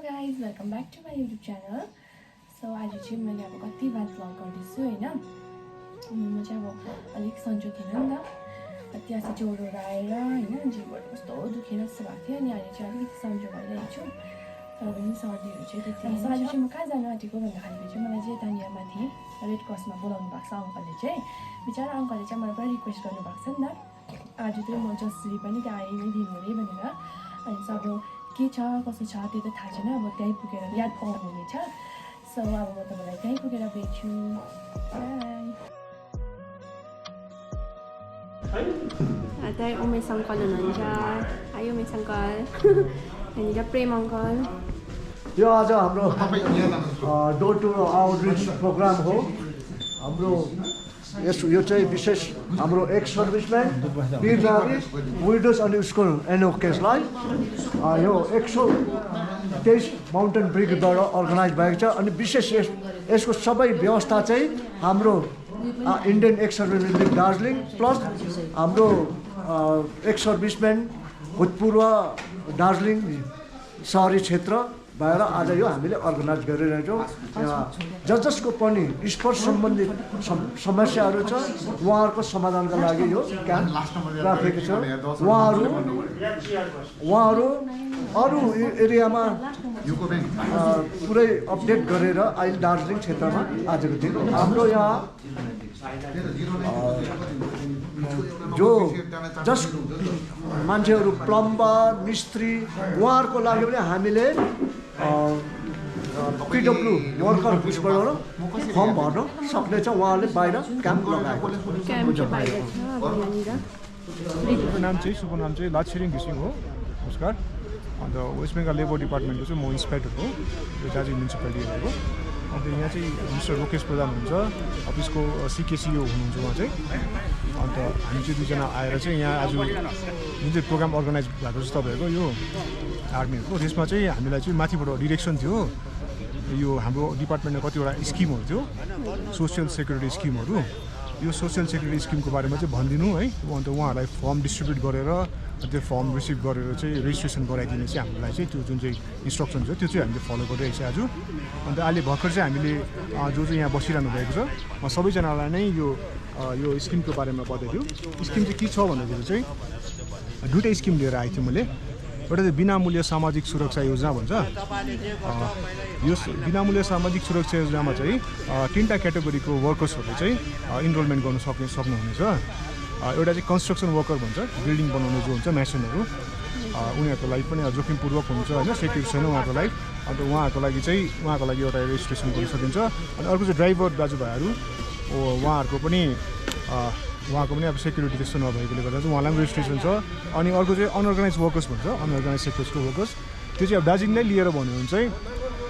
guys, welcome back to my YouTube channel. So आज चाहिँ मैले अब कति बार भ्लग गर्दैछु हैन। म चाहिँ अब अलिक सन्चो थिएन नि त। त्यहाँ चाहिँ ज्वरो आएर हैन जिउबाट कस्तो दुखेर जस्तो भएको थियो अनि अहिले चाहिँ अलिकति सन्चो भइरहेको छु। तर पनि सर्दीहरू चाहिँ त्यति आज चाहिँ म कहाँ जानु आँटेको भन्दाखेरि चाहिँ मलाई चाहिँ यतानिर माथि रेड क्रसमा बोलाउनु भएको छ अङ्कलले चाहिँ। बिचरा अङ्कलले चाहिँ मलाई पुरा रिक्वेस्ट गर्नुभएको छ नि त। आज चाहिँ म जसरी पनि त्यहाँ आइ नै दिनु अरे भनेर। अनि अब के छ कसो छ त्यो त थाहा छैन, अब त्यहीँ पुगेर याद पाउनु हुनेछ। सो अब म तपाईँलाई त्यहीँ पुगेर भेट्छु। त्यही उमेश अङ्कल हुनुहुन्छ। High Umesh uncle. यहाँनिर प्रेम अङ्कल। यो आज हाम्रो डोर टु आउटरिच प्रोग्राम हो। हाम्रो यो चाहिँ विशेष हाम्रो एक्स सर्भिसम्यान वीर नागरिक विडोज अनि उसको एनओकेसलाई यो 123 माउन्टेन ब्रिगेडबाट अर्गनाइज भएको छ। अनि विशेष यसको सबै व्यवस्था चाहिँ हाम्रो Indian x serviceman Darjeeling plus हाम्रो एक्स सर्भिसम्यान भूतपूर्व दार्जिलिङ सहरी क्षेत्र भएर आज यो हामीले अर्गनाइज गरिरहेछौँ। जसको पनि स्पर्श सम्बन्धित समस्याहरू छ उहाँहरूको समाधानका लागि यो क्याम्प राखेको छ। उहाँहरू अरू एरियामा पुरै अपडेट गरेर अहिले दार्जिलिङ क्षेत्रमा आजको दिन हाम्रो यहाँ जस मान्छेहरू प्लम्बर मिस्त्री उहाँहरूको लागि पनि हामीले पिडब्ल्यू वर्कर उसबाट फर्म भर्न सक्नेछ। उहाँले बाहिर क्याम्प लगाएको नाम चाहिँ शुभ नाम चाहिँ लाछिरिङ घिसिङ हो। नमस्कार। अन्त वेस्ट बेङ्गाल लेबर डिपार्टमेन्टको चाहिँ म इन्सपेक्टर हो यो दार्जिलिङ म्युनिसिपालिटी एरियाको। अन्त यहाँ चाहिँ मिस्टर लोकेश प्रधान हुनुहुन्छ, अफिसको सिकेसिओ हुनुहुन्छ उहाँ चाहिँ। अन्त हामी चाहिँ दुईजना आएर चाहिँ यहाँ आज जुन चाहिँ प्रोग्राम अर्गनाइज भएको छ तपाईँहरूको यो आर्मीहरूको, त्यसमा चाहिँ हामीलाई चाहिँ माथिबाट डिरेक्सन थियो। यो हाम्रो डिपार्टमेन्टमा कतिवटा स्किमहरू थियो सोसियल सेक्युरिटी स्किमहरू, यो सोसियल सेक्युरिटी स्किमको बारेमा चाहिँ भनिदिनु है। अन्त उहाँहरूलाई फर्म डिस्ट्रिब्युट गरेर त्यो फर्म रिसिभ गरेर चाहिँ रेजिस्ट्रेसन गराइदिने चाहिँ हामीलाई चाहिँ त्यो जुन चाहिँ इन्स्ट्रक्सन छ त्यो चाहिँ हामीले फलो गरिरहेको छ आज। अन्त अहिले भर्खर चाहिँ हामीले जो चाहिँ यहाँ बसिरहनु भएको छ सबैजनालाई नै यो स्किमको बारेमा बताइदियो। स्किम चाहिँ के छ भन्दाखेरि चाहिँ दुईवटा स्किम लिएर आएको थिएँ मैले। एउटा चाहिँ बिनामूल्य सामाजिक सुरक्षा योजना भन्छ। यो बिनामूल्य सामाजिक सुरक्षा योजनामा चाहिँ 3टा क्याटेगोरीको वर्कर्सहरूले चाहिँ इनरोलमेन्ट गर्नु सक्नुहुनेछ। एउटा चाहिँ कन्स्ट्रक्सन वर्कर भन्छ, बिल्डिङ बनाउने जो हुन्छ मेसनहरू, उनीहरूको लागि पनि जोखिमपूर्वक हुन्छ होइन, सेक्युर छैन उहाँको लागि। अन्त उहाँहरूको लागि एउटा रेजिस्ट्रेसन गर्न सकिन्छ। अनि अर्को चाहिँ ड्राइभर दाजुभाइहरू उहाँहरूको पनि अब सेक्युरिटी त्यस्तो नभएकोले गर्दा चाहिँ उहाँलाई पनि रेजिस्ट्रेसन छ। अनि अर्को चाहिँ अनअर्गनाइज वर्कर्स भन्छ, अनअर्गनाइज सेक्टर्सको वर्कर्स। त्यो चाहिँ अब दार्जिलिङलाई लिएर भन्यो भने चाहिँ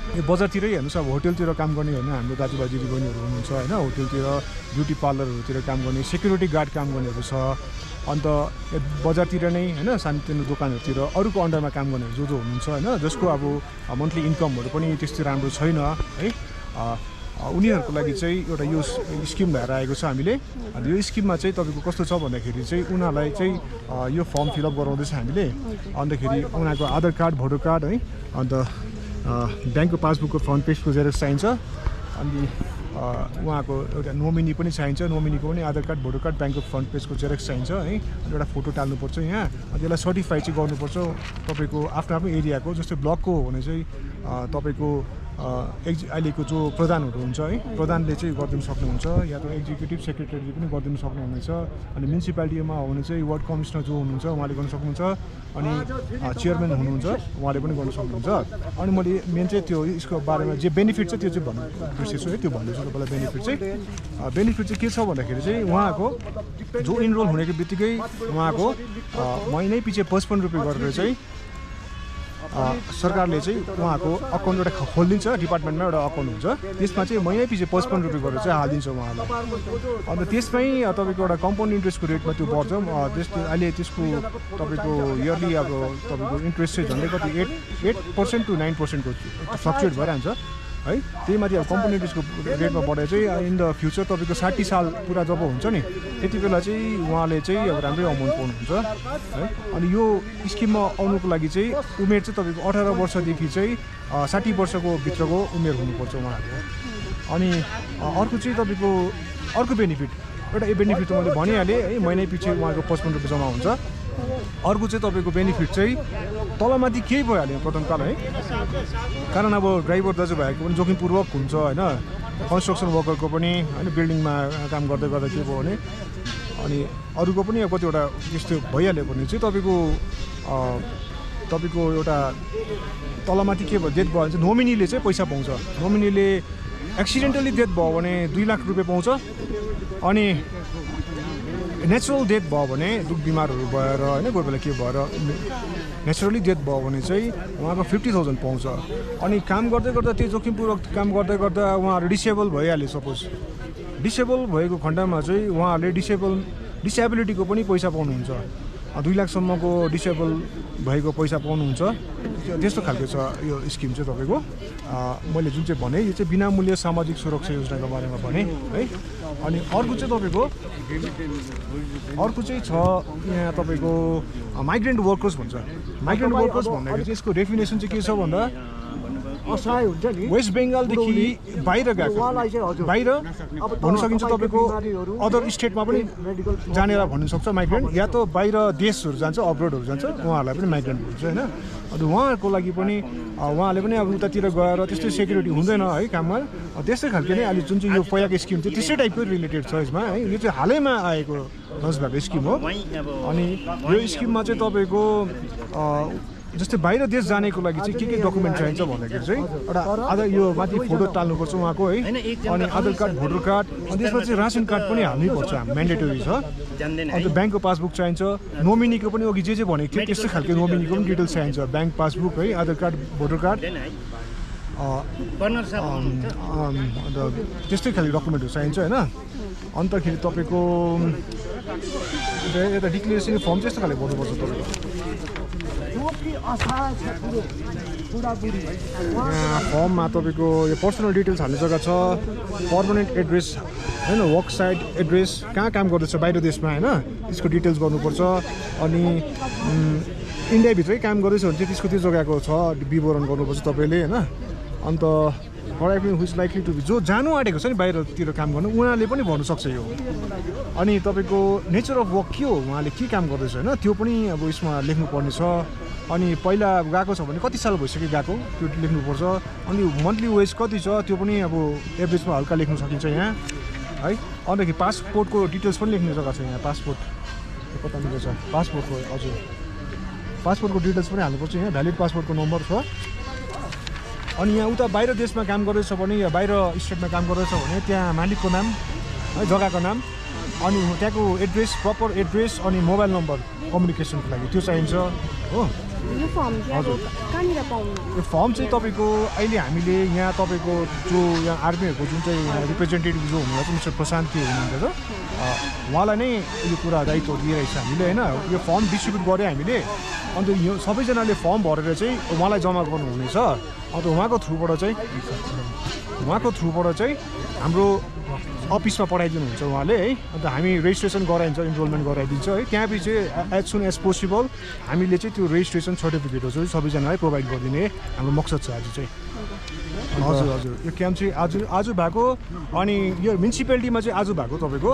यो बजारतिरै हेर्नुहोस्, अब होटलतिर काम गर्ने होइन हाम्रो दाजुभाइ दिदीबहिनीहरू हुनुहुन्छ होइन, होटलतिर ब्युटी पार्लरहरूतिर काम गर्ने, सेक्युरिटी गार्ड काम गर्नेहरू छ। अन्त बजारतिर नै होइन सानोतिनो दोकानहरूतिर अरूको अन्डरमा काम गर्नेहरू जो हुनुहुन्छ होइन, जसको अब मन्थली इन्कमहरू पनि त्यस्तो राम्रो छैन है, उनीहरूको लागि चाहिँ एउटा यो स्किम ल्याएर आएको छ हामीले। अन्त यो स्किममा चाहिँ तपाईँको कस्तो छ भन्दाखेरि चाहिँ उनीहरूलाई चाहिँ यो फर्म फिलअप गराउँदैछ हामीले। अन्तखेरि उनीहरूको आधार कार्ड भोटर कार्ड है, अन्त ब्याङ्कको पासबुकको फ्रन्ट पेजको जेरक्स चाहिन्छ। अनि उहाँको एउटा नोमिनी पनि चाहिन्छ, नोमिनीको पनि आधार कार्ड भोटर कार्ड ब्याङ्कको फ्रन्ट पेजको जेरक्स चाहिन्छ है। अनि एउटा फोटो टाल्नुपर्छ यहाँ। अनि त्यसलाई सर्टिफाई चाहिँ गर्नुपर्छ तपाईँको आफ्नो एरियाको। जस्तै ब्लकको हो भने चाहिँ तपाईँको अहिलेको जो प्रधानहरू हुन्छ है, प्रधानले चाहिँ गरिदिनु सक्नुहुन्छ, या त एक्जिक्युटिभ सेक्रेटरीले पनि गरिदिनु सक्नुहुनेछ। अनि म्युनिसिपालिटीमा हो भने चाहिँ वार्ड कमिसनर जो हुनुहुन्छ उहाँले गर्न सक्नुहुन्छ। अनि चेयरम्यान हुनुहुन्छ उहाँले पनि गर्न सक्नुहुन्छ। अनि मैले मेन चाहिँ त्यो यसको बारेमा जे बेनिफिट छ त्यो चाहिँ भन्नु बिर्सेछु है, त्यो भन्दैछु तपाईँलाई। बेनिफिट चाहिँ के छ भन्दाखेरि चाहिँ उहाँको जो इनरोल हुनेको बित्तिकै उहाँको महिनै पछि 55 रुपियाँ गरेर चाहिँ सरकारले चाहिँ उहाँको अकाउन्ट एउटा खोलिदिन्छ। डिपार्टमेन्टमा एउटा अकाउन्ट हुन्छ, त्यसमा चाहिँ महिनै पछि 55 रुपियाँ गरेर चाहिँ हालिदिन्छ उहाँलाई। अन्त त्यसमै तपाईँको एउटा कम्पाउन्ड इन्ट्रेस्टको रेटमा त्यो बढ्छ। त्यस्तो अहिले त्यसको तपाईँको इयरली अब तपाईँको इन्ट्रेस्ट चाहिँ झन्डै कति 8% to 9% फ्लक्चुएट भइरहन्छ। है त्यही माथि अब कम्पोनेन्ट्सको रेटमा बढाइ चाहिँ इन द फ्युचर तपाईँको 60 साल पुरा जब हुन्छ नि त्यति बेला चाहिँ उहाँले चाहिँ अब राम्रै अमाउन्ट पाउनुहुन्छ है अनि यो स्किममा आउनुको लागि चाहिँ उमेर चाहिँ तपाईँको 18 वर्षदेखि चाहिँ 60 वर्षको भित्रको उमेर हुनुपर्छ उहाँहरूको अनि अर्को चाहिँ तपाईँको अर्को बेनिफिट एउटा बेनिफिट त मैले भनिहालेँ है महिना पछि उहाँको 55 रुपियाँ जम्मा हुन्छ अर्को चाहिँ तपाईँको बेनिफिट चाहिँ तलमाथि केही भइहाल्यो प्रथमकाल है कारण अब ड्राइभर दाजुभाइको पनि जोखिमपूर्वक हुन्छ होइन कन्स्ट्रक्सन वर्करको पनि होइन बिल्डिङमा काम गर्दै गर्दा के भयो भने अनि अरूको पनि अब कतिवटा त्यस्तो भइहाल्यो भने चाहिँ तपाईँको एउटा तलमाथि के भयो डेथ भयो भने चाहिँ नोमिनीले चाहिँ पैसा पाउँछ नोमिनीले एक्सिडेन्टली डेथ भयो भने 2 लाख रुपियाँ पाउँछ अनि नेचुरल डेथ भयो भने दुख बिमारहरू भएर होइन कोही बेला के भएर नेचुरली डेथ भयो भने चाहिँ उहाँको 50,000 पाउँछ अनि काम गर्दै गर्दा त्यो जोखिमपूर्वक काम गर्दै गर्दा उहाँहरू डिसेबल भइहाल्यो सपोज डिसेबल भएको खण्डमा चाहिँ उहाँहरूले डिसेबिलिटीको पनि पैसा पाउनुहुन्छ 2 लाखसम्मको डिसेबल भएको पैसा पाउनुहुन्छ त्यस्तो खालको छ यो स्किम चाहिँ तपाईँको मैले जुन चाहिँ भने यो चाहिँ बिनामूल्य सामाजिक सुरक्षा योजनाको बारेमा भने है अनि अर्को चाहिँ तपाईँको छ यहाँ तपाईँको माइग्रेन्ट वर्कर्स भन्छ माइग्रेन्ट वर्कर्स भन्दाखेरि चाहिँ यसको डेफिनेसन चाहिँ के छ भन्दा असहाय हुन्छ नि वेस्ट बेङ्गालदेखि बाहिर गएको बाहिर भन्न सकिन्छ तपाईँको अदर स्टेटमा पनि जानेर भन्नु सक्छ माइग्रेन्ट या त बाहिर देशहरू जान्छ अब्रोडहरू जान्छ उहाँहरूलाई पनि माइग्रेन्ट भन्छ होइन अनि उहाँहरूको लागि पनि उहाँहरूले पनि अब उतातिर गएर त्यस्तै सेक्युरिटी हुँदैन है काममा त्यस्तै खालको नै अहिले जुन चाहिँ यो पहिलाको स्किम थियो त्यस्तै टाइपको रिलेटेड छ यसमा है यो चाहिँ हालैमा आएको लन्च भएको स्किम हो अनि यो स्किममा चाहिँ तपाईँको जस्तै बाहिर देश जानेको लागि चाहिँ के डकुमेन्ट चाहिन्छ भन्दाखेरि चाहिँ एउटा आधार यो माथि फोटो टाल्नुपर्छ उहाँको है अनि आधार कार्ड भोटर कार्ड अनि त्यसमा चाहिँ रासन कार्ड पनि हाल्नै पर्छ म्यान्डेटरी छ अन्त ब्याङ्कको पासबुक चाहिन्छ नोमिनीको पनि अघि जे भनेको थियो त्यस्तै खालको नोमिनीको पनि डिटेल्स चाहिन्छ ब्याङ्क पासबुक है आधार कार्ड भोटर कार्ड अन्त त्यस्तै खालको डकुमेन्टहरू चाहिन्छ होइन अन्तखेरि तपाईँको यता डिक्लेरेसन फर्म चाहिँ यस्तो खाले भर्नुपर्छ तपाईँको यहाँ फर्ममा तपाईँको यो पर्सनल डिटेल्स हाल्ने जग्गा छ पर्मानेन्ट एड्रेस होइन वर्क साइट एड्रेस कहाँ काम गर्दैछ बाहिर देशमा होइन त्यसको डिटेल्स गर्नुपर्छ अनि इन्डियाभित्रै काम गर्दैछ भने चाहिँ त्यसको त्यो जग्गाको छ विवरण गर्नुपर्छ तपाईँले होइन अन्त पनि हुइज लाइकली टु बी जो जानु आँटेको छ नि बाहिरतिर काम गर्नु उनीहरूले पनि भन्नु सक्छ यो अनि तपाईँको नेचर अफ वर्क के हो उहाँले के काम गर्दैछ होइन त्यो पनि अब यसमा लेख्नुपर्ने छ अनि पहिला गएको छ भने कति साल भइसक्यो गएको त्यो लेख्नुपर्छ अनि मन्थली वेज कति छ त्यो पनि अब एभरेजमा हल्का लेख्न सकिन्छ यहाँ है अन्तखेरि पासपोर्टको डिटेल्स पनि लेख्ने जग्गा छ यहाँ पासपोर्ट कता छ पासपोर्टको हजुर पासपोर्टको डिटेल्स पनि हाल्नुपर्छ यहाँ भ्यालिड पासपोर्टको नम्बर छ अनि यहाँ उता बाहिर देशमा काम गर्दैछ भने या बाहिर स्टेटमा काम गर्दैछ भने त्यहाँ मालिकको नाम है जग्गाको नाम अनि त्यहाँको एड्रेस प्रपर एड्रेस अनि मोबाइल नम्बर कम्युनिकेसनको लागि त्यो चाहिन्छ हो यो फर्म चाहिँ कहाँनिर पाउनु यो फर्म चाहिँ तपाईँको अहिले हामीले यहाँ तपाईँको जो यहाँ आर्मीहरूको जुन चाहिँ यहाँ रिप्रेजेन्टेटिभ जो हुनुहुन्छ मिस्टर प्रशान्त के हुनुहुन्छ उहाँलाई नै यो कुरा दायित्व दिइरहेको छ हामीले होइन यो फर्म डिस्ट्रिब्युट गऱ्यो हामीले अन्त यो सबैजनाले फर्म भरेर चाहिँ उहाँलाई जम्मा गर्नुहुनेछ अन्त उहाँको थ्रुबाट चाहिँ हाम्रो अफिसमा पठाइदिनुहुन्छ उहाँले है अन्त हामी रेजिस्ट्रेसन गराइन्छ इनरोलमेन्ट गराइदिन्छ है त्यहाँपछि चाहिँ एज सुन एज पोसिबल हामीले चाहिँ त्यो रेजिस्ट्रेसन सर्टिफिकेटहरू चाहिँ सबैजनालाई प्रोभाइड गरिदिने हाम्रो मकसद छ आज चाहिँ हजुर हजुर यो क्याम्प चाहिँ आज भएको अनि यो म्युनिसिपालिटीमा चाहिँ आज भएको तपाईँको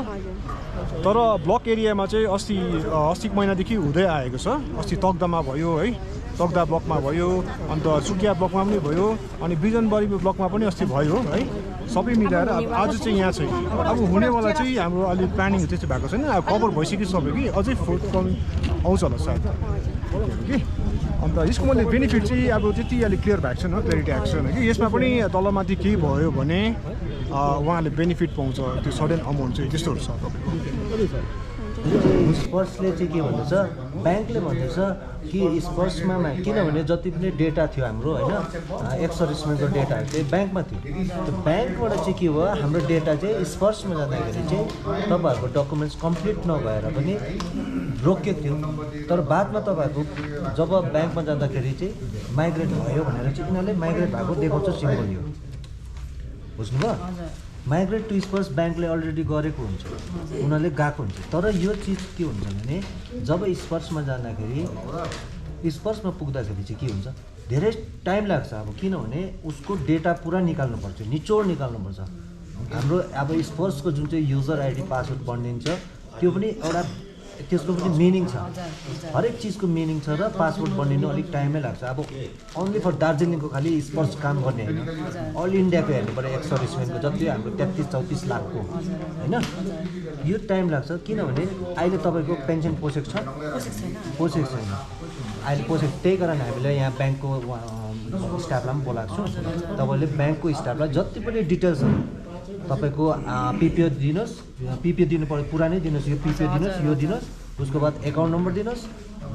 तर ब्लक एरियामा चाहिँ अस्तिको महिनादेखि हुँदै आएको छ अस्ति तकदामा भयो है तकदा ब्लकमा भयो अन्त सुकिया ब्लकमा पनि भयो अनि बिजनबारी ब्लकमा पनि अस्ति भयो है सबै मिलाएर अब आज चाहिँ यहाँ चाहिँ अब हुनेवाला चाहिँ हाम्रो अलिक प्लानिङ त्यस्तो भएको छैन अब कभर भइसक्यो सबै कि अझै फोर्टकमिङ आउँछ होला सायद कि अन्त यसको मैले बेनिफिट चाहिँ अब त्यति अलिक क्लियर भएको छैन क्ल्यारिटी आएको छैन कि यसमा पनि तलमाथि केही भयो भने उहाँले बेनिफिट पाउँछ त्यो सडन अमाउन्ट चाहिँ त्यस्तोहरू छ तपाईँको स्पर्शले चाहिँ के भन्दछ ब्याङ्कले भन्दछ कि स्पर्शमा किनभने जति पनि डेटा थियो हाम्रो होइन एक्स सर्भिसम्यानको डेटाहरू चाहिँ ब्याङ्कमा थियो त्यो ब्याङ्कबाट चाहिँ के भयो हाम्रो डेटा चाहिँ स्पर्शमा जाँदाखेरि चाहिँ तपाईँहरूको डकुमेन्ट्स कम्प्लिट नभएर पनि रोकिएको थियो तर बादमा तपाईँहरूको जब ब्याङ्कमा जाँदाखेरि चाहिँ माइग्रेट भयो भनेर चाहिँ यिनीहरूले माइग्रेट भएको देखाउँछ सिम्बल यो बुझ्नुभयो माइग्रेट टु स्पर्स ब्याङ्कले अलरेडी गरेको हुन्छ उनीहरूले गएको हुन्छ तर यो चिज के हुन्छ भने जब स्पर्समा जाँदाखेरि स्पर्समा पुग्दाखेरि चाहिँ के हुन्छ धेरै टाइम लाग्छ अब किनभने उसको डेटा पुरा निकाल्नुपर्छ निचोड निकाल्नुपर्छ हाम्रो अब स्पर्सको जुन चाहिँ युजर आइडी पासवर्ड बनिन्छ त्यो पनि एउटा त्यसको पनि मिनिङ छ हरेक चिजको मिनिङ छ र पासवर्ड बनिनु अलिक टाइमै लाग्छ अब ओन्ली फर दार्जिलिङको खालि स्पर्स काम गर्ने होइन अल इन्डियाको हेर्नु पऱ्यो एक्स सर्भिसम्यानको जति हाम्रो 33-34 लाखको होइन यो टाइम लाग्छ किनभने अहिले तपाईँको पेन्सन पोसेको छ पोसेको छैन अहिले पोसेको त्यही कारण हामीले यहाँ ब्याङ्कको स्टाफलाई पनि बोलाएको छौँ तपाईँले ब्याङ्कको स्टाफलाई जति पनि डिटेल्सहरू तपाईँको पिपिओ दिनुहोस् पिपिओ दिनु पर्यो पुरानै दिनुहोस् यो पिपिओ दिनुहोस् यो दिनुहोस् उसको बाद एकाउन्ट नम्बर दिनुहोस्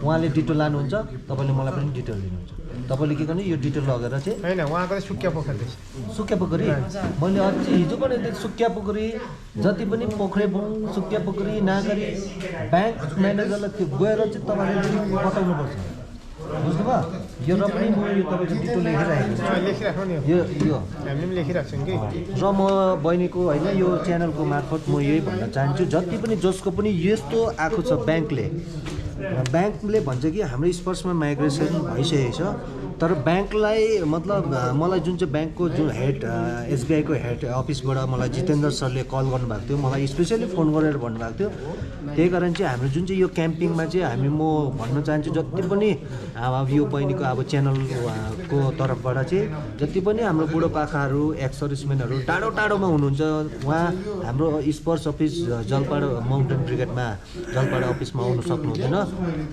उहाँले डिटेल लानुहुन्छ तपाईँले मलाई पनि डिटेल दिनुहुन्छ तपाईँले के गर्ने यो डिटेल लगेर चाहिँ होइन उहाँको सुकिया पोखरी मैले अझै हिजो पनि सुकिया पोखरी जति पनि पोखरे सुकिया पोखरी नागरी ब्याङ्क म्यानेजरलाई त्यो गएर चाहिँ तपाईँले बताउनुपर्छ बुझ्नुभयो यो र पनि म यो तपाईँको डिटेल लेखिराखेको छु यो हामीले पनि लेखिरहेको छौँ कि र म बहिनीको होइन यो च्यानलको मार्फत म यही भन्न चाहन्छु जति पनि जसको पनि यस्तो आएको छ ब्याङ्कले भन्छ कि हाम्रो स्पर्समा माइग्रेसन भइसकेको छ तर ब्याङ्कलाई मतलब मलाई जुन चाहिँ ब्याङ्कको जुन हेड एसबिआईको हेड अफिसबाट मलाई जितेन्द्र सरले कल गर्नुभएको थियो मलाई स्पेसली फोन गरेर भन्नुभएको थियो त्यही कारण चाहिँ हाम्रो जुन चाहिँ यो क्याम्पिङमा चाहिँ म भन्न चाहन्छु जति पनि अब यो बहिनीको अब च्यानलको तर्फबाट चाहिँ जति पनि हाम्रो बुढोपाकाहरू एक्स सर्भिसमेनहरू टाढो टाढोमा हुनुहुन्छ उहाँ हाम्रो स्पर्स अफिस जलपाडा माउन्टेन ब्रिगेडमा जलपाडा अफिसमा आउनु सक्नुहुँदैन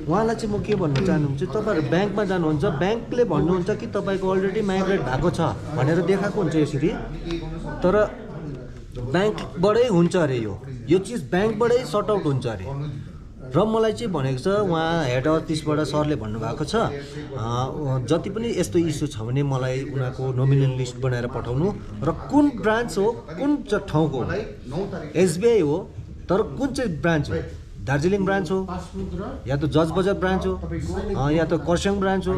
उहाँलाई चाहिँ म के भन्न चाहनुहुन्छ तपाईँहरू ब्याङ्कमा जानुहुन्छ ब्याङ्कले भन्नुहुन्छ कि तपाईँको अलरेडी माइग्रेट भएको छ भनेर देखाएको हुन्छ यसरी तर ब्याङ्कबाटै हुन्छ अरे यो चिज ब्याङ्कबाटै सर्ट आउट हुन्छ अरे र मलाई चाहिँ भनेको छ उहाँ हेड अफिसबाट सरले भन्नुभएको छ जति पनि यस्तो इस्यु छ भने मलाई उनीहरूको नोमिनल लिस्ट बनाएर पठाउनु र कुन ब्रान्च हो कुन ठाउँको एसबिआई हो तर कुन चाहिँ ब्रान्च हो दार्जिलिङ ब्रान्च हो या त जज बजार ब्रान्च हो या त खरसाङ ब्रान्च हो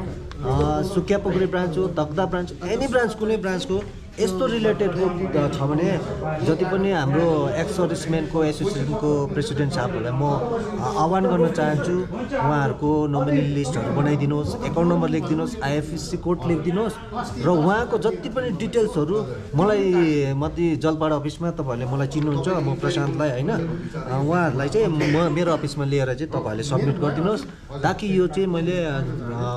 सुकिया पोखरी ब्रान्च हो तकदा ब्रान्च एनी ब्रान्च कुनै ब्रान्चको यस्तो रिलेटेडको छ भने जति पनि हाम्रो एक्स सर्भिसमेनको एसोसिएसनको प्रेसिडेन्ट साहबहरूलाई म आह्वान गर्न चाहन्छु उहाँहरूको नोमिनल लिस्टहरू बनाइदिनुहोस् एकाउन्ट नम्बर लेखिदिनुहोस् आइएफएससी कोड लेखिदिनुहोस् र उहाँको जति पनि डिटेल्सहरू मलाई मध्य जलपाडा अफिसमा तपाईँहरूले मलाई चिन्नुहुन्छ म प्रशान्तलाई होइन उहाँहरूलाई चाहिँ मेरो अफिसमा लिएर चाहिँ तपाईँहरूले सब्मिट गरिदिनुहोस् ताकि यो चाहिँ मैले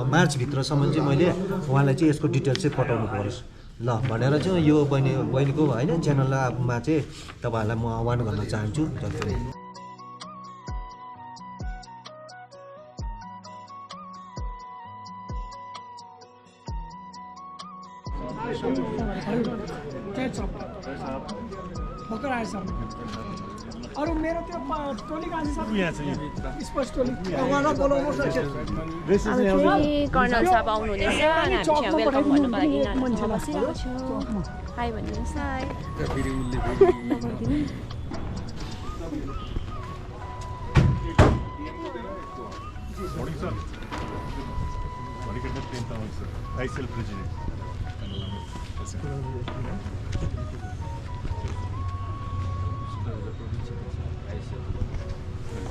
मार्चभित्रसम्म चाहिँ मैले उहाँलाई चाहिँ यसको डिटेल्स चाहिँ पठाउनु परोस् ल भनेर चाहिँ यो बहिनीको होइन च्यानलमा चाहिँ तपाईँहरूलाई म आह्वान गर्न चाहन्छु अरू मेरो त्यो टोली कहाँ छ स्पोर्ट्स टोली उहाँलाई बोलाउनुहोस् न अब फेरि कर्नल साहब आउनुहुँदैछ अनि हामी चाहिँ वेलकम भन्नुको लागि यिनीहरू बसिरहेको छौँ हाई भनिदिनुहोस् हाई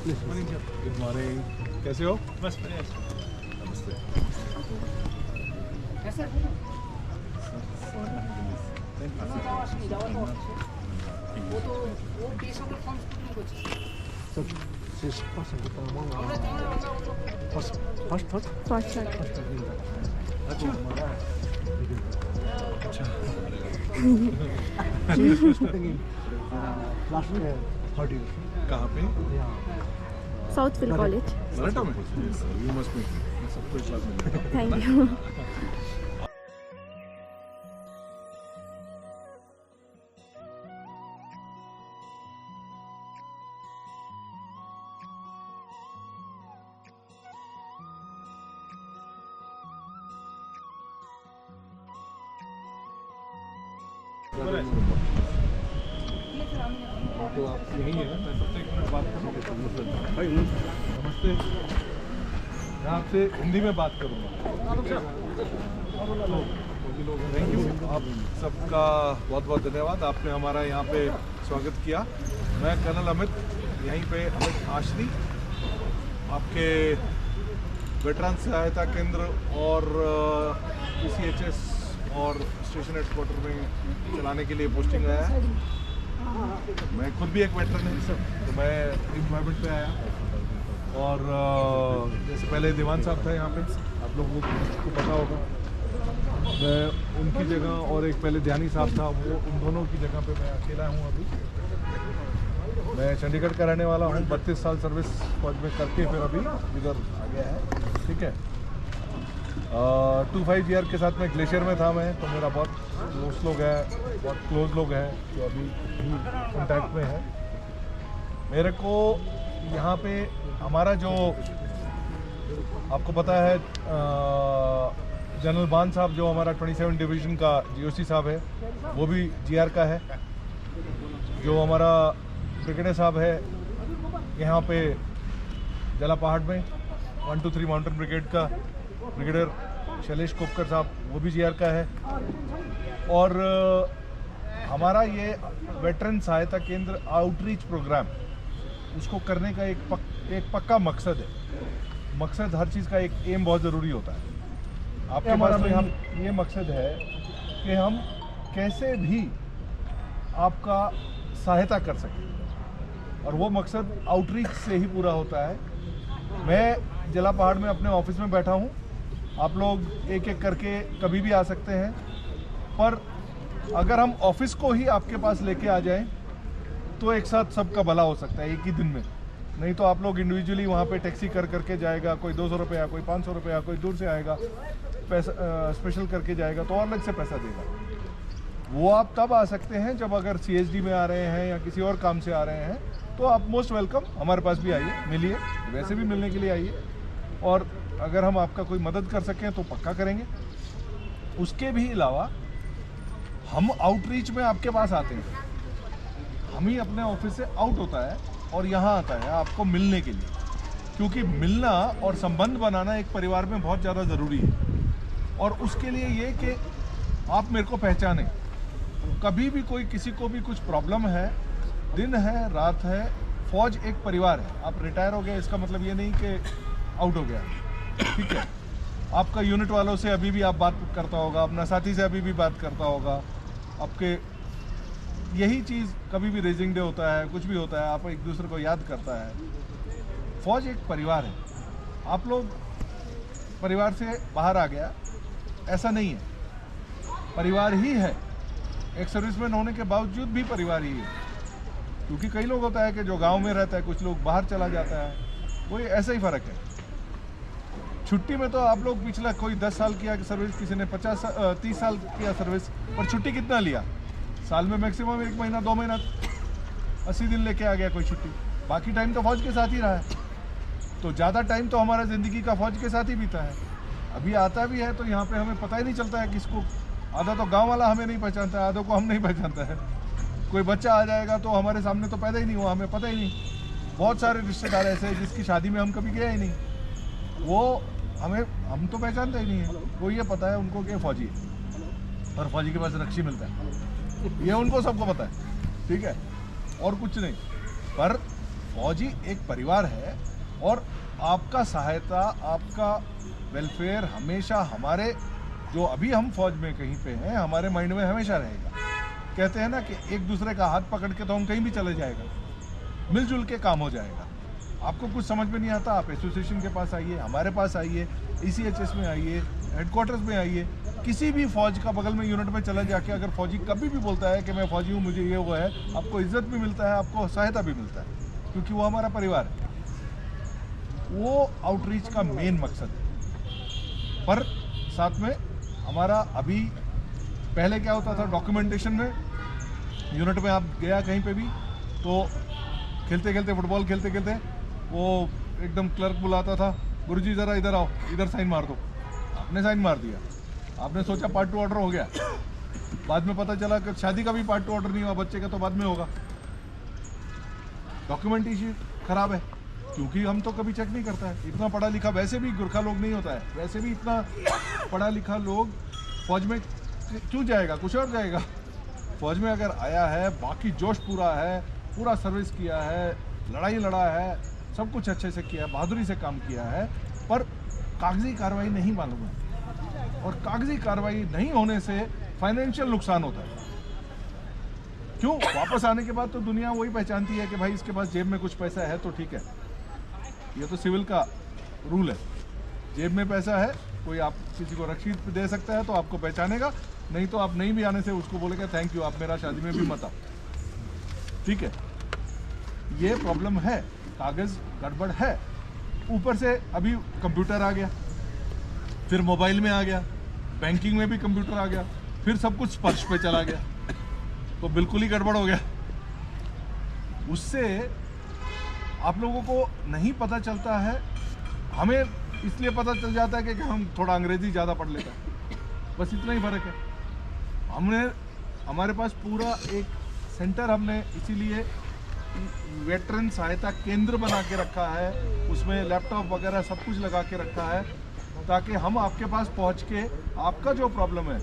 गुड मॉर्निंग कैसे हो बस बढ़िया नमस्ते कहाँ पे साउथफिल्ड कॉलेज मराठा में यू मस्ट बी सब कुछ थैंक यू तो आप यहीं है मैं सबसे एक मिनट बात करूँगा भाई नमस्ते मैं आपसे हिंदी में बात करूँगा तो थैंक यू, आप सबका बहुत बहुत धन्यवाद। आपने हमारा यहाँ पे स्वागत किया। मैं कर्नल अमित, यहीं पे अमित आश्री, आपके वेटरन सहायता केंद्र और PCHS और स्टेशन हेडक्वार्टर में चलाने के लिए पोस्टिंग आया है। मैं खुद भी एक वेटरन है सर, तो मैं एम्प्लॉयमेंट पे आया। और जैसे पहले दीवान साहब था यहाँ पे, आप लोगों को पता होगा, मैं उनकी जगह और एक पहले ध्यानी साहब था, वो उन दोनों की जगह पे मैं अकेला हूँ अभी। मैं चंडीगढ़ का रहने वाला हूँ, 32 साल सर्विस फौज में करके फिर अभी इधर आ गया है। ठीक है, 25 ईयर के साथ में ग्लेशियर में था मैं, तो मेरा बहुत दोस्त लोग हैं, बहुत क्लोज लोग हैं जो अभी कॉन्टैक्ट में है। मेरे को यहाँ पे हमारा जो आपको पता है जनरल बान साहब जो हमारा 27 डिवीज़न का GOC साहब है, वो भी GR का है। जो हमारा ब्रिगेडियर साहब है यहाँ पे जला पहाड़ में 123 माउंटेन ब्रिगेड का ब्रिगेडियर शैलेश कोपकर साहब, वो भी GR का है। और हमारा ये वेटरन सहायता केंद्र आउटरीच प्रोग्राम, उसको करने का एक पक्का मकसद है। मकसद, हर चीज़ का एक एम बहुत ज़रूरी होता है। आपके पास में हम ये मकसद है कि हम कैसे भी आपका सहायता कर सकें, और वो मकसद आउटरीच से ही पूरा होता है। मैं जला पहाड़ में अपने ऑफिस में बैठा हूँ, आप लोग एक एक करके कभी भी आ सकते हैं, पर अगर हम ऑफिस को ही आपके पास लेके आ जाएं तो एक साथ सबका भला हो सकता है एक ही दिन में। नहीं तो आप लोग इंडिविजुअली वहाँ पे टैक्सी कर करके जाएगा, कोई 200 रुपया, कोई 500 रुपया, कोई दूर से आएगा, पैसा स्पेशल करके जाएगा तो और अलग से पैसा देगा। वो आप तब आ सकते हैं जब अगर CSD में आ रहे हैं या किसी और काम से आ रहे हैं, तो आप मोस्ट वेलकम, हमारे पास भी आइए, मिलिए, वैसे भी मिलने के लिए आइए। और अगर हम आपका कोई मदद कर सकें तो पक्का करेंगे। उसके भी अलावा हम आउटरीच में आपके पास आते हैं, हम ही अपने ऑफिस से आउट होता है और यहाँ आता है आपको मिलने के लिए, क्योंकि मिलना और संबंध बनाना एक परिवार में बहुत ज़्यादा ज़रूरी है। और उसके लिए ये कि आप मेरे को पहचानें, कभी भी कोई किसी को भी कुछ प्रॉब्लम है, दिन है रात है, फौज एक परिवार है। आप रिटायर हो गए इसका मतलब ये नहीं कि आउट हो गया, ठीक है। आपका यूनिट वालों से अभी भी आप बात करता होगा, अपना साथी से अभी भी बात करता होगा, आपके यही चीज़ कभी भी रेजिंग डे होता है, कुछ भी होता है, आप एक दूसरे को याद करता है। फौज एक परिवार है, आप लोग परिवार से बाहर आ गया ऐसा नहीं है, परिवार ही है। एक सर्विसमैन होने के बावजूद भी परिवार ही है, क्योंकि कई लोग होता है कि जो गांव में रहता है, कुछ लोग बाहर चला जाता है, वही ऐसा ही फ़र्क है। छुट्टी में तो आप लोग पिछला कोई 10 साल किया सर्विस, किसी ने 30 साल किया सर्विस, पर छुट्टी कितना लिया? साल में मैक्सिमम 1 महीना 2 महीना 80 दिन लेके आ गया कोई छुट्टी, बाकी टाइम तो फौज के साथ ही रहा है। तो ज़्यादा टाइम तो हमारा ज़िंदगी का फौज के साथ ही बीता है। अभी आता भी है तो यहाँ पे हमें पता ही नहीं चलता है किसको, आधा तो गांव वाला हमें नहीं पहचानता है, आधों को हम नहीं पहचानता है। कोई बच्चा आ जाएगा तो हमारे सामने तो पैदा ही नहीं हुआ, हमें पता ही नहीं। बहुत सारे रिश्तेदार ऐसे हैं जिसकी शादी में हम कभी गए ही नहीं, वो हम तो पहचानते ही नहीं है। वो ये पता है उनको कि फौजी है और फौजी के पास रक्षी मिलता है, ये उनको सबको पता है, ठीक है, और कुछ नहीं। पर फौजी एक परिवार है और आपका सहायता, आपका वेलफेयर हमेशा हमारे, जो अभी हम फौज में कहीं पे हैं, हमारे माइंड में हमेशा रहेगा। कहते हैं ना कि एक दूसरे का हाथ पकड़ के तो हम कहीं भी चले जाएगा, मिलजुल के काम हो जाएगा। आपको कुछ समझ में नहीं आता, आप एसोसिएशन के पास आइए, हमारे पास आइए, ECHS में आइए, हेडक्वार्टर्स में आइए, किसी भी फौज का बगल में यूनिट में चला जाके अगर फौजी कभी भी बोलता है कि मैं फौजी हूँ, मुझे ये वो है, आपको इज्जत भी मिलता है, आपको सहायता भी मिलता है, क्योंकि वो हमारा परिवार है। वो आउटरीच का मेन मकसद है। पर साथ में हमारा अभी पहले क्या होता था, डॉक्यूमेंटेशन में यूनिट में आप गया कहीं पे भी तो खेलते खेलते, फुटबॉल खेलते खेलते वो एकदम क्लर्क बुलाता था, गुरुजी ज़रा इधर आओ, इधर साइन मार दो। आपने साइन मार दिया, आपने सोचा पार्ट 2 ऑर्डर हो गया, बाद में पता चला कि शादी का भी पार्ट 2 ऑर्डर नहीं हुआ, बच्चे का तो बाद में होगा। डॉक्यूमेंटेशन खराब है क्योंकि हम तो कभी चेक नहीं करता है। इतना पढ़ा लिखा वैसे भी गुरखा लोग नहीं होता है, वैसे भी इतना पढ़ा लिखा लोग फौज में क्यों जाएगा, कुछ और जाएगा। फौज में अगर आया है, बाकी जोश पूरा है, पूरा सर्विस किया है, लड़ाई लड़ा है, सब कुछ अच्छे से किया है, बहादुरी से काम किया है, पर कागजी कार्रवाई नहीं मालूम है। और कागजी कार्रवाई नहीं होने से फाइनेंशियल नुकसान होता है। क्यों? वापस आने के बाद तो दुनिया वही पहचानती है कि भाई इसके पास जेब में कुछ पैसा है तो ठीक है। ये तो सिविल का रूल है, जेब में पैसा है, कोई आप किसी को रसीद दे सकता है तो आपको पहचानेगा, नहीं तो आप नहीं भी आने से उसको बोलेगा थैंक यू, आप मेरा शादी में भी मत आओ। ठीक है, ये प्रॉब्लम है, कागज गड़बड़ है। ऊपर से अभी कंप्यूटर आ गया, फिर मोबाइल में आ गया, बैंकिंग में भी कंप्यूटर आ गया, फिर सब कुछ स्पर्श पे चला गया, तो बिल्कुल ही गड़बड़ हो गया। उससे आप लोगों को नहीं पता चलता है, हमें इसलिए पता चल जाता है कि हम थोड़ा अंग्रेजी ज़्यादा पढ़ लेते हैं, बस इतना ही फ़र्क है। हमारे पास पूरा एक सेंटर हमने इसीलिए वेटरन सहायता केंद्र बना के रखा है, उसमें लैपटॉप वगैरह सब कुछ लगा के रखा है, ताकि हम आपके पास पहुंच के आपका जो प्रॉब्लम है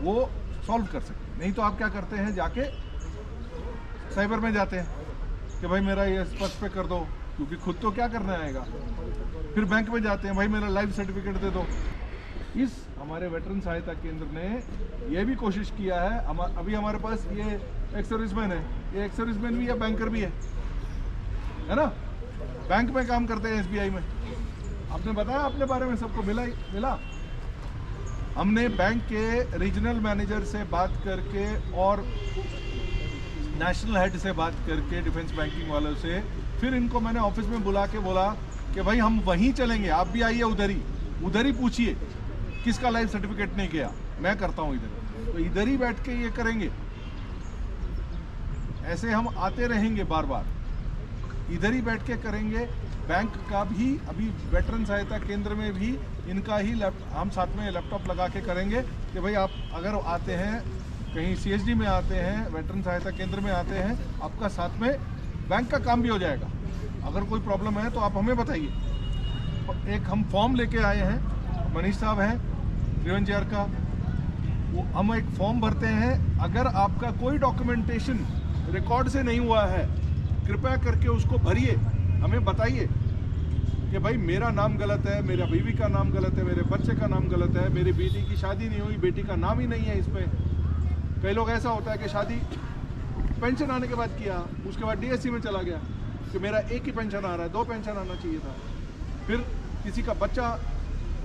वो सॉल्व कर सकें। नहीं तो आप क्या करते हैं, जाके साइबर में जाते हैं कि भाई मेरा ये स्पर्श पे कर दो, क्योंकि खुद तो क्या करना आएगा। फिर बैंक में जाते हैं, भाई मेरा लाइफ सर्टिफिकेट दे दो। इस हमारे वेटरन सहायता केंद्र ने ये भी कोशिश किया है, अभी हमारे पास ये एक्स सर्विसमैन है, ये एक्स सर्विसमैन भी है, बैंकर भी है ना, बैंक में काम करते हैं, SBI में। आपने बताया अपने बारे में, सबको मिला। हमने बैंक के रीजनल मैनेजर से बात करके और नेशनल हेड से बात करके, डिफेंस बैंकिंग वालों से, फिर इनको मैंने ऑफिस में बुला के बोला कि भाई हम वहीं चलेंगे, आप भी आइए उधर ही पूछिए किसका लाइफ सर्टिफिकेट नहीं गया, मैं करता हूँ इधर, तो इधर ही बैठ के ये करेंगे। ऐसे हम आते रहेंगे बार बार, इधर ही बैठ के करेंगे। बैंक का भी अभी वेटरन सहायता केंद्र में भी इनका ही हम साथ में लैपटॉप लगा के करेंगे कि भाई आप अगर आते हैं कहीं CSD में आते हैं, वेटरन सहायता केंद्र में आते हैं, आपका साथ में बैंक का काम भी हो जाएगा। अगर कोई प्रॉब्लम है तो आप हमें बताइए। एक हम फॉर्म लेके आए हैं, मनीष साहब हैं त्रिवेंजियार का, वो हम एक फॉर्म भरते हैं। अगर आपका कोई डॉक्यूमेंटेशन रिकॉर्ड से नहीं हुआ है, कृपया करके उसको भरिए, हमें बताइए कि भाई मेरा नाम गलत है, मेरा बीवी का नाम गलत है, मेरे बच्चे का नाम गलत है, मेरी बेटी की शादी नहीं हुई, बेटी का नाम ही नहीं है इसमें। कई लोग ऐसा होता है कि शादी पेंशन आने के बाद किया, उसके बाद DSC में चला गया कि मेरा एक ही पेंशन आ रहा है, 2 पेंशन आना चाहिए था। फिर किसी का बच्चा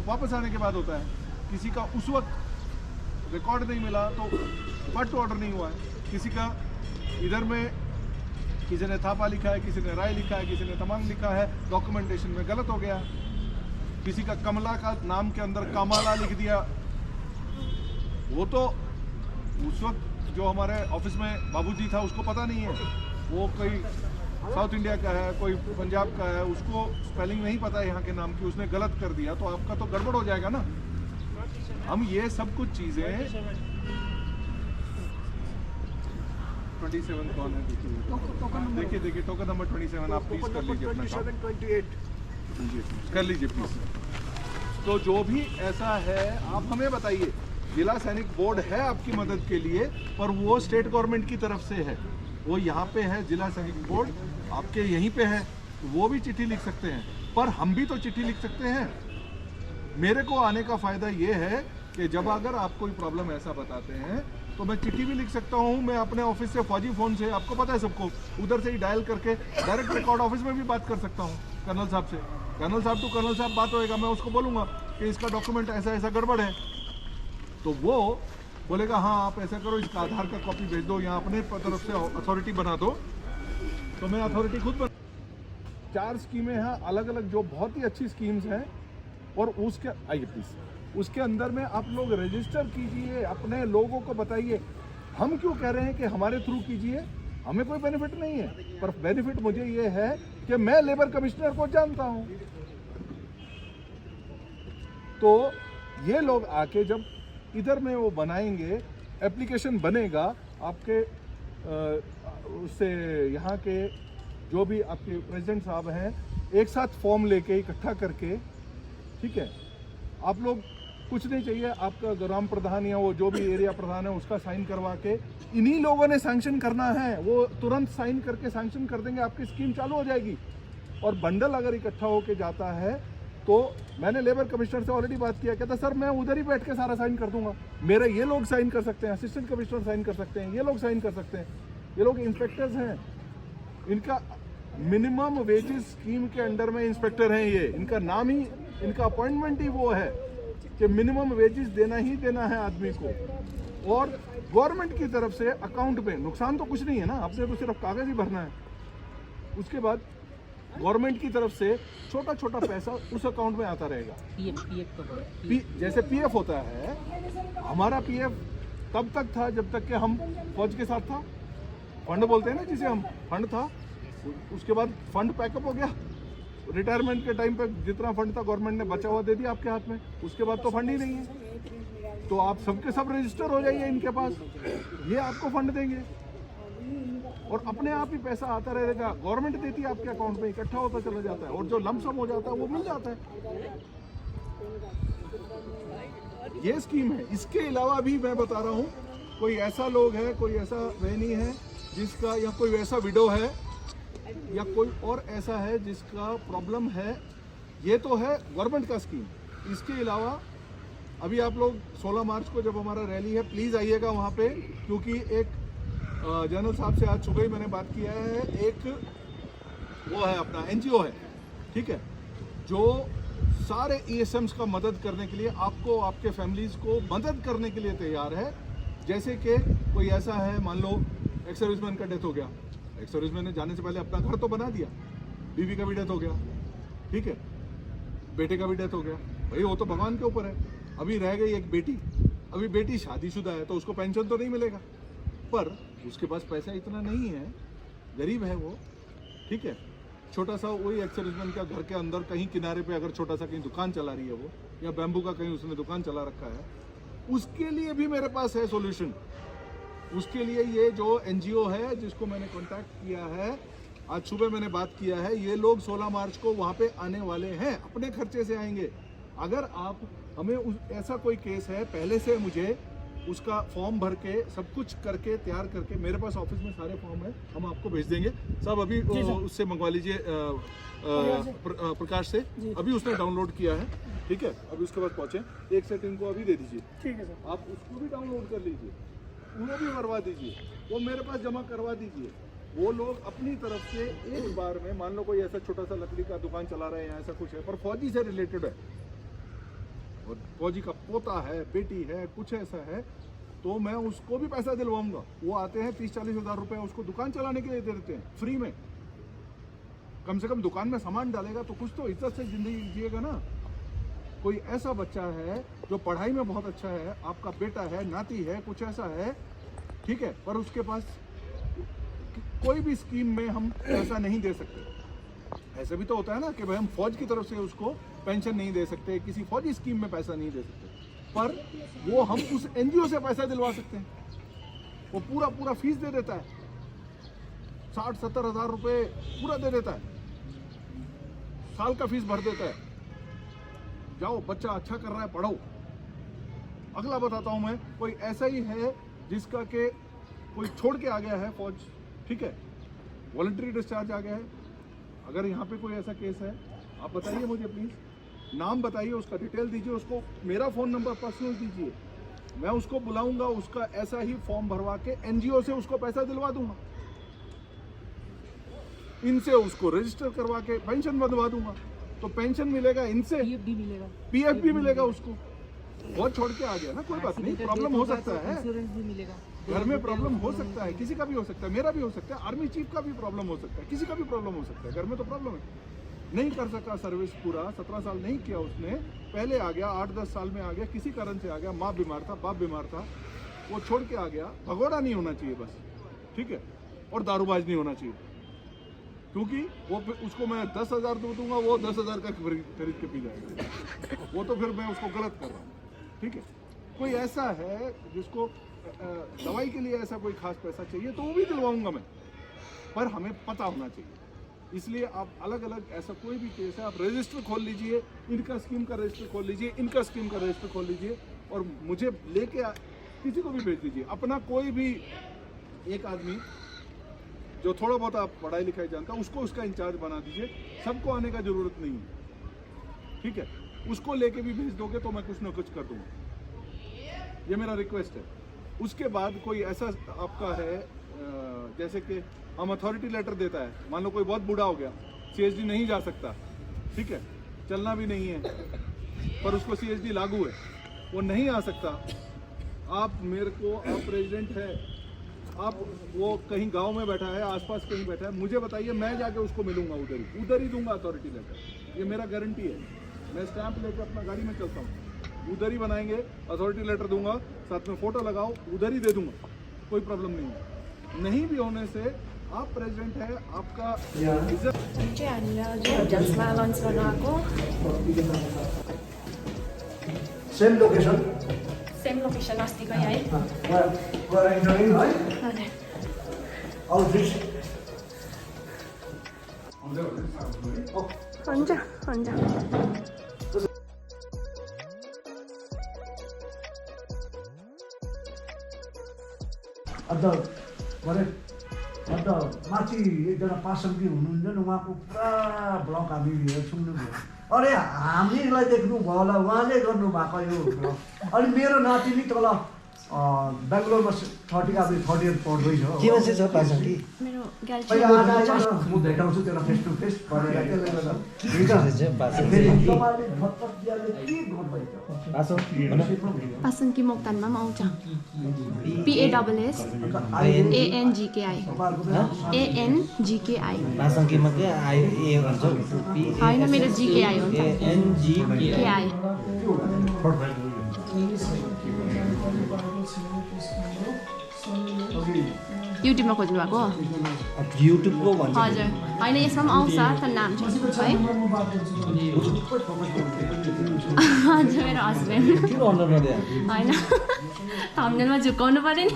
वापस आने के बाद होता है, किसी का उस वक्त रिकॉर्ड नहीं मिला तो फट ऑर्डर नहीं हुआ है, किसी का इधर में किसी ने थापा लिखा है, किसी ने राय लिखा है, किसी ने तमांग लिखा है, डॉक्यूमेंटेशन में गलत हो गया। किसी का कमला का नाम के अंदर कामाला लिख दिया। वो तो उस वक्त जो हमारे ऑफिस में बाबूजी था उसको पता नहीं है, वो कोई साउथ इंडिया का है, कोई पंजाब का है, उसको स्पेलिंग नहीं पता है यहाँ के नाम की, उसने गलत कर दिया तो आपका तो गड़बड़ हो जाएगा ना। हम ये सब कुछ चीज़ें 27 कौन है, देखिए टोकन नंबर 27 आप प्लीज कर लीजिए अपना काम, 28 कर लीजिए प्लीज। तो जो भी ऐसा है आप हमें बताइए। जिला सैनिक बोर्ड है आपकी मदद के लिए, पर वो स्टेट गवर्नमेंट की तरफ से है, वो यहाँ पे है जिला सैनिक बोर्ड आपके यहीं पे है, वो भी चिट्ठी लिख सकते हैं, पर हम भी तो चिट्ठी लिख सकते हैं। मेरे को आने का फ़ायदा ये है कि जब अगर आप कोई प्रॉब्लम ऐसा बताते हैं तो मैं चिट्ठी भी लिख सकता हूँ, मैं अपने ऑफिस से फौजी फ़ोन से, आपको पता है सबको, उधर से ही डायल करके डायरेक्ट रिकॉर्ड ऑफिस में भी बात कर सकता हूँ कर्नल साहब से। कर्नल साहब टू कर्नल साहब बात होएगा, मैं उसको बोलूँगा कि इसका डॉक्यूमेंट ऐसा ऐसा गड़बड़ है, तो वो बोलेगा हाँ आप ऐसा करो, इसका आधार का कॉपी भेज दो, यहाँ अपने तरफ से अथॉरिटी बना दो, तो मैं अथॉरिटी खुद बना। 4 स्कीमें हैं अलग अलग जो बहुत ही अच्छी स्कीम्स हैं, और उसके आइए प्लीज़ उसके अंदर में आप लोग रजिस्टर कीजिए, अपने लोगों को बताइए। हम क्यों कह रहे हैं कि हमारे थ्रू कीजिए, हमें कोई बेनिफिट नहीं है, पर बेनिफिट मुझे ये है कि मैं लेबर कमिश्नर को जानता हूँ, तो ये लोग आके जब इधर में वो बनाएंगे, एप्लीकेशन बनेगा आपके उससे, यहाँ के जो भी आपके प्रेसिडेंट साहब हैं एक साथ फॉर्म लेके इकट्ठा करके, ठीक है, आप लोग कुछ नहीं चाहिए, आपका ग्राम प्रधान या वो जो भी एरिया प्रधान है उसका साइन करवा के इन्हीं लोगों ने सैंक्शन करना है, वो तुरंत साइन करके सैंक्शन कर देंगे, आपकी स्कीम चालू हो जाएगी। और बंडल अगर इकट्ठा होके जाता है तो मैंने लेबर कमिश्नर से ऑलरेडी बात किया, कहता सर मैं उधर ही बैठ के सारा साइन कर दूंगा, मेरे ये लोग साइन कर सकते हैं, असिस्टेंट कमिश्नर साइन कर सकते हैं, ये लोग साइन कर सकते हैं, ये लोग इंस्पेक्टर्स हैं, इनका मिनिमम वेजेस स्कीम के अंडर में इंस्पेक्टर हैं ये, इनका नाम ही, इनका अपॉइंटमेंट ही वो है कि मिनिमम वेजेस देना ही देना है आदमी को। और गवर्नमेंट की तरफ से अकाउंट में नुकसान तो कुछ नहीं है ना, आपने तो सिर्फ कागज ही भरना है। उसके बाद गवर्नमेंट की तरफ से छोटा छोटा पैसा उस अकाउंट में आता रहेगा। जैसे पीएफ होता है, हमारा पीएफ तब तक था जब तक कि हम फौज के साथ था, फंड बोलते हैं ना जिसे हम, फंड था। उसके बाद फंड पैकअप हो गया, रिटायरमेंट के टाइम पे जितना फंड था गवर्नमेंट ने बचा हुआ दे दिया आपके हाथ में, उसके बाद तो फंड ही नहीं है। तो आप सबके सब रजिस्टर हो जाइए इनके पास, ये आपको फंड देंगे और अपने आप ही पैसा आता रहेगा, गवर्नमेंट देती है आपके अकाउंट में, इकट्ठा होता चला जाता है और जो लमसम हो जाता है वो मिल जाता है। ये स्कीम है। इसके अलावा भी मैं बता रहा हूँ, कोई ऐसा लोग है, कोई ऐसा बहनी है जिसका, या कोई वैसा विडो है या कोई और ऐसा है जिसका प्रॉब्लम है, ये तो है गवर्नमेंट का स्कीम। इसके अलावा अभी आप लोग 16 मार्च को जब हमारा रैली है, प्लीज़ आइएगा वहाँ पे, क्योंकि एक जनरल साहब से आज सुबह ही मैंने बात किया है, एक वो है अपना एनजीओ है, ठीक है, जो सारे ईएसएम्स का मदद करने के लिए, आपको आपके फैमिलीज़ को मदद करने के लिए तैयार है। जैसे कि कोई ऐसा है, मान लो एक्स सर्विसमैन का डेथ हो गया, एक्स सर्विसमैन ने जाने से पहले अपना घर तो बना दिया, बीवी का भी डेथ हो गया, ठीक है, बेटे का भी डेथ हो गया, भाई वो तो भगवान के ऊपर है। अभी रह गई एक बेटी, अभी बेटी शादीशुदा है तो उसको पेंशन तो नहीं मिलेगा, पर उसके पास पैसा इतना नहीं है, गरीब है वो, ठीक है, छोटा सा वही एक्स सर्विसमैन का घर के अंदर कहीं किनारे पे अगर छोटा सा कहीं दुकान चला रही है वो, या बैम्बू का कहीं उसने दुकान चला रखा है, उसके लिए भी मेरे पास है सॉल्यूशन। उसके लिए ये जो एनजीओ है जिसको मैंने कांटेक्ट किया है, आज सुबह मैंने बात किया है, ये लोग 16 मार्च को वहाँ पे आने वाले हैं, अपने खर्चे से आएंगे। अगर आप हमें ऐसा कोई केस है, पहले से मुझे उसका फॉर्म भर के सब कुछ करके तैयार करके, मेरे पास ऑफिस में सारे फॉर्म है, हम आपको भेज देंगे सब। अभी उससे मंगवा लीजिए प्रकाश से, अभी उसने डाउनलोड किया है, ठीक है, अभी उसके बाद पहुंचे, एक सेट इनको अभी दे दीजिए, ठीक है सर, आप उसको भी डाउनलोड कर लीजिए, उनको भी भरवा दीजिए, वो मेरे पास जमा करवा दीजिए। वो लोग अपनी तरफ से एक बार में, मान लो कोई ऐसा छोटा सा लकड़ी का दुकान चला रहे हैं, ऐसा कुछ है, पर फौजी से रिलेटेड है, और फौजी का पोता है, बेटी है, कुछ ऐसा है, तो मैं उसको भी पैसा दिलवाऊंगा। वो आते हैं 30-40 हज़ार रुपये उसको दुकान चलाने के लिए दे देते हैं फ्री में। कम से कम दुकान में सामान डालेगा तो कुछ तो इज्जत से जिंदगी जिएगा ना। कोई ऐसा बच्चा है जो पढ़ाई में बहुत अच्छा है, आपका बेटा है, नाती है, कुछ ऐसा है, ठीक है, पर उसके पास कोई भी स्कीम में हम पैसा नहीं दे सकते। ऐसा भी तो होता है ना कि भाई हम फौज की तरफ से उसको पेंशन नहीं दे सकते, किसी फौजी स्कीम में पैसा नहीं दे सकते, पर वो हम उस एनजीओ से पैसा दिलवा सकते हैं। वो पूरा फीस दे देता है, 60-70 हज़ार रुपये पूरा दे देता है, साल का फीस भर देता है। जाओ, बच्चा अच्छा कर रहा है, पढ़ो। अगला बताता हूँ मैं, कोई ऐसा ही है जिसका के कोई छोड़ के आ गया है फौज, ठीक है, वॉलंटरी डिस्चार्ज आ गया है। अगर यहाँ पे कोई ऐसा केस है, आप बताइए मुझे प्लीज़, नाम बताइए, उसका डिटेल दीजिए, उसको मेरा फ़ोन नंबर पर्सनल दीजिए, मैं उसको बुलाऊंगा, उसका ऐसा ही फॉर्म भरवा के एनजीओ से उसको पैसा दिलवा दूंगा, इनसे उसको रजिस्टर करवा के पेंशन बनवा दूंगा, तो पेंशन मिलेगा इनसे, पीएफ भी मिलेगा उसको। बहुत छोड़ के आ गया ना, कोई बात नहीं, प्रॉब्लम हो सकता है, घर में प्रॉब्लम हो सकता है, किसी का भी हो सकता है, मेरा भी हो सकता है, आर्मी चीफ का भी प्रॉब्लम हो सकता है, किसी का भी प्रॉब्लम हो सकता है, घर में तो प्रॉब्लम है। नहीं कर सका सर्विस पूरा, 17 साल नहीं किया उसने, पहले आ गया, 8-10 साल में आ गया, किसी कारण से आ गया, माँ बीमार था, बाप बीमार था, वो छोड़ के आ गया। भगोड़ा नहीं होना चाहिए बस, ठीक है, और दारूबाज नहीं होना चाहिए, क्योंकि वो उसको मैं 10,000 दूंगा, वो 10,000 का खरीद के पी जाएगा, वो तो फिर मैं उसको गलत कर रहा हूँ, ठीक है। कोई ऐसा है जिसको दवाई के लिए ऐसा कोई खास पैसा चाहिए, तो वो भी दिलवाऊंगा मैं, पर हमें पता होना चाहिए। इसलिए आप अलग अलग ऐसा कोई भी केस है आप रजिस्टर खोल लीजिए, इनका स्कीम का रजिस्टर खोल लीजिए, इनका स्कीम का रजिस्टर खोल लीजिए और मुझे लेके किसी को भी भेज दीजिए। अपना कोई भी एक आदमी जो थोड़ा बहुत आप पढ़ाई लिखाई जानता है उसको उसका इंचार्ज बना दीजिए। सबको आने का ज़रूरत नहीं है, ठीक है? उसको लेके भी भेज दोगे तो मैं कुछ ना कुछ कर दूँगा, ये मेरा रिक्वेस्ट है। उसके बाद कोई ऐसा आपका है जैसे कि हम अथॉरिटी लेटर देता है, मान लो कोई बहुत बूढ़ा हो गया, CSD नहीं जा सकता, ठीक है, चलना भी नहीं है, पर उसको CSD लागू है, वो नहीं आ सकता। आप मेरे को, आप प्रेसिडेंट है, आप वो कहीं गांव में बैठा है, आसपास कहीं बैठा है, मुझे बताइए, मैं जाके उसको मिलूंगा, उधर ही दूंगा अथॉरिटी लेटर, ये मेरा गारंटी है। मैं स्टैंप लेकर अपना गाड़ी में चलता हूँ, उधर ही बनाएंगे, अथॉरिटी लेटर दूंगा, साथ में फोटो लगाओ, उधर ही दे दूंगा, कोई प्रॉब्लम नहीं है। नहीं भी होने से आप प्रेसिडेंट है, आपका इज्जत। चाहिँ हामीलाई हजुर होटल्समा लन्च गर्न आएको। सेम लोकेसन सेम लोकेसन अस्तिकै है। हजुर आउटरिच हुन्छ हुन्छ। अन्त माथि एकजना पासङ्गी हुनुहुन्छ नि, उहाँको पुरा ब्लग हामी सुन्नुभयो। अरे हामीलाई देख्नुभयो होला, उहाँले गर्नुभएको यो ब्लग। अनि मेरो नाति नि तल बेङ्गलोरमा 30 इयर पढ्दैछ। के मान्छे छ पासङ्गी? मेरो पहिला आज म भेटाउँछु त्यसलाई फेस टु फेस भनेर त्यसले गर्दा पासङ्गी मोक्तानमा पनि आउँछ। PASS ANGKI ANGKI। पासङ्गीमा के आयो ए भन्छ होइन, मेरो GKI हो नि त। ANGKI। युट्युबमा खोज्नु भएको? युट्युबको भन्छ। हजुर, होइन यसमा पनि आउँछ तर नाम चाहिँ है। हजुर, मेरो हस्बेन्ड। के गर्नु पर्यो? होइन, थम्बनेलमा झुक्काउनु पऱ्यो नि।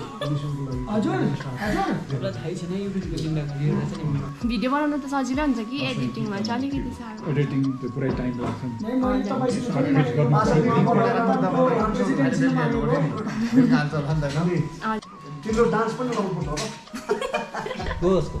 भिडियो बनाउनु त सजिलो हुन्छ कि एडिटिङमा चाहिँ अलिकति साह्रो? एडिटिङ त पुरै टाइम लाग्छ। तिम्रो डान्स पनि लाउनुपर्छ होला। कसको?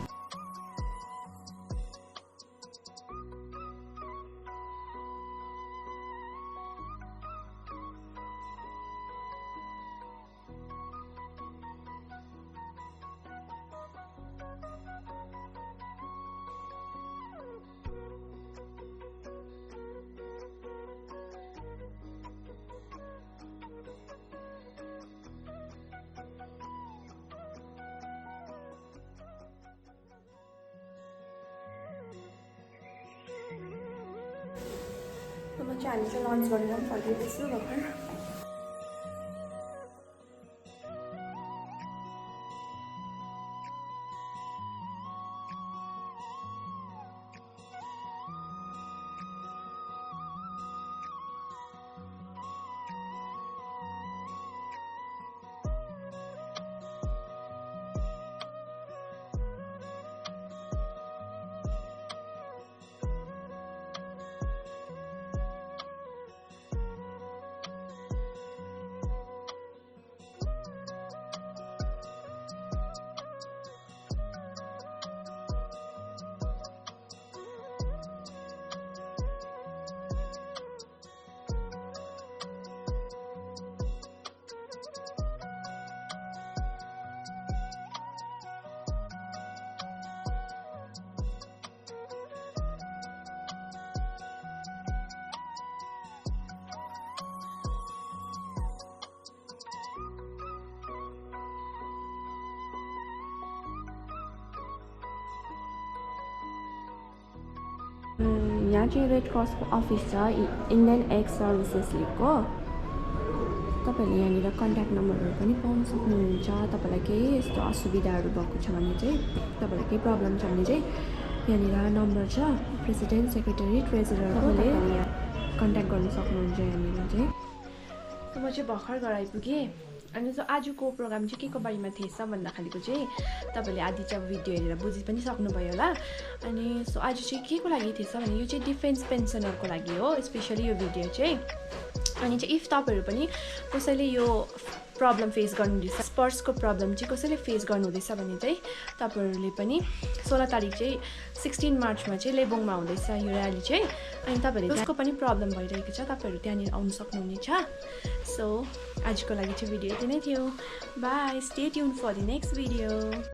अब चाहिँ हामी चाहिँ लन्च गरेर पनि फर्किँदैछु भर्खर। यहाँ चाहिँ रेड क्रसको अफिस छ, इन्डियन एक्स सर्भिसेस लिगको। तपाईँहरूले यहाँनिर कन्ट्याक्ट नम्बरहरू पनि पाउन सक्नुहुन्छ। तपाईँलाई केही यस्तो असुविधाहरू भएको छ भने चाहिँ, तपाईँलाई केही प्रब्लम छ भने चाहिँ यहाँनिर नम्बर छ, प्रेसिडेन्ट, सेक्रेटरी, ट्रेजररको, यहाँ कन्ट्याक्ट गर्न सक्नुहुन्छ यहाँनिर चाहिँ। म चाहिँ भर्खर घर आइपुगेँ अनि सो आजको प्रोग्राम चाहिँ के को बारेमा थिएछ भन्दाखेरिको चाहिँ तपाईँले आधी चाहिँ अब भिडियो हेरेर बुझि पनि सक्नुभयो होला। अनि सो आज चाहिँ के को लागि थिएछ भने यो चाहिँ डिफेन्स पेन्सनरको लागि हो स्पेसली यो भिडियो चाहिँ। अनि चाहिँ इफ तपाईँहरू पनि कसैले यो प्रब्लम फेस गर्नुहुँदैछ, स्पर्सको प्रब्लम चाहिँ कसैले फेस गर्नुहुँदैछ भने चाहिँ तपाईँहरूले पनि 16 तारिक चाहिँ 16 मार्चमा चाहिँ लेबोङमा हुँदैछ यो र्याली चाहिँ। अनि तपाईँहरूले जसको पनि प्रब्लम भइरहेको छ तपाईँहरू त्यहाँनिर आउनु सक्नुहुनेछ। सो आजको लागि चाहिँ भिडियो यति नै थियो। Bye, stay tune for the next video.